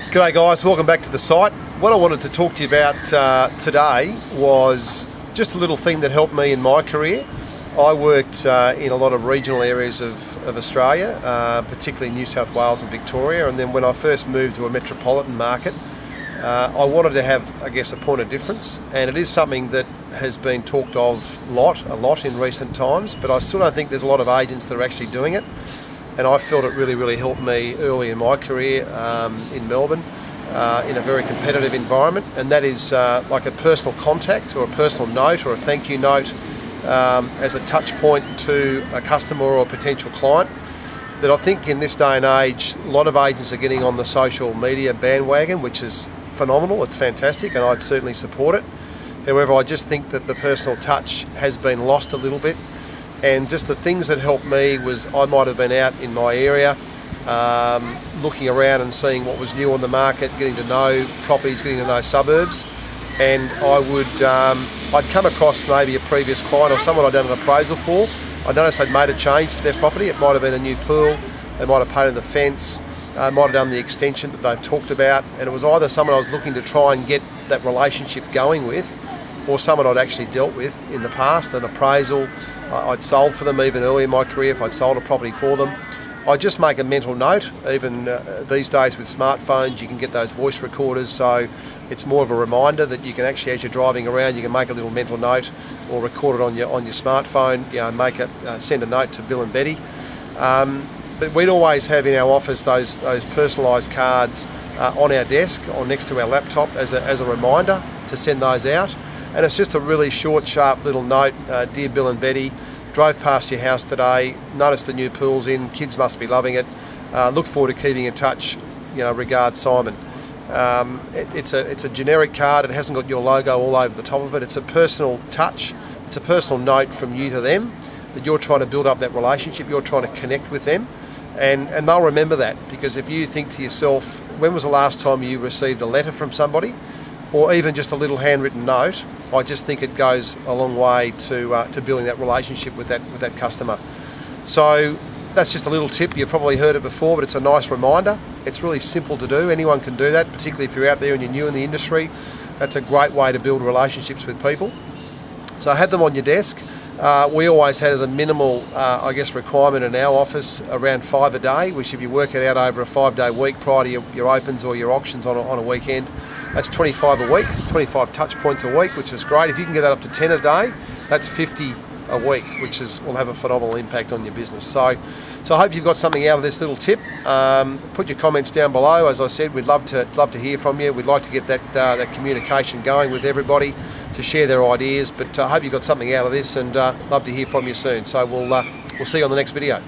G'day guys, welcome back to the site. What I wanted to talk to you about today was just a little thing that helped me in my career. I worked in a lot of regional areas of Australia, particularly New South Wales and Victoria, and then when I first moved to a metropolitan market, I wanted to have, I guess, a point of difference, and it is something that has been talked of a lot in recent times, but I still don't think there's a lot of agents that are actually doing it. And I felt it really helped me early in my career in Melbourne in a very competitive environment, and that is like a personal contact or a personal note or a thank you note as a touch point to a customer or a potential client. That I think in this day and age, a lot of agents are getting on the social media bandwagon, which is phenomenal, it's fantastic, and I'd certainly support it. However, I just think that the personal touch has been lost a little bit. And just the things that helped me was I might have been out in my area looking around and seeing what was new on the market, getting to know properties, getting to know suburbs, and I'd come across maybe a previous client or someone I'd done an appraisal for. I noticed they'd made a change to their property. It might have been a new pool, they might have painted the fence, might have done the extension that they've talked about, and it was either someone I was looking to try and get that relationship going with, or someone I'd actually dealt with in the past, an appraisal I'd sold for them even early in my career if I'd sold a property for them. I just make a mental note. Even these days with smartphones you can get those voice recorders, so it's more of a reminder that you can actually, as you're driving around, you can make a little mental note or record it on your smartphone, send a note to Bill and Betty. But we'd always have in our office those personalised cards on our desk or next to our laptop as a reminder to send those out. And it's just a really short, sharp little note. Dear Bill and Betty, drove past your house today, noticed the new pool's in, kids must be loving it. Look forward to keeping in touch. Regards, Simon. It's a generic card. It hasn't got your logo all over the top of it. It's a personal touch. It's a personal note from you to them that you're trying to build up that relationship. You're trying to connect with them, and they'll remember that, because if you think to yourself, when was the last time you received a letter from somebody, or even just a little handwritten note? I just think it goes a long way to building that relationship with that customer. So that's just a little tip. You've probably heard it before, but it's a nice reminder. It's really simple to do. Anyone can do that, particularly if you're out there and you're new in the industry. That's a great way to build relationships with people. So have them on your desk. We always had as a minimal, requirement in our office around 5 a day, which if you work it out over a 5-day week prior to your opens or your auctions on a weekend, that's 25 a week, 25 touch points a week, which is great. If you can get that up to 10 a day, that's 50 a week, which will have a phenomenal impact on your business. So I hope you've got something out of this little tip. Put your comments down below. As I said, we'd love to hear from you. We'd like to get that communication going with everybody to share their ideas. But I hope you got something out of this, and love to hear from you soon. So we'll see you on the next video.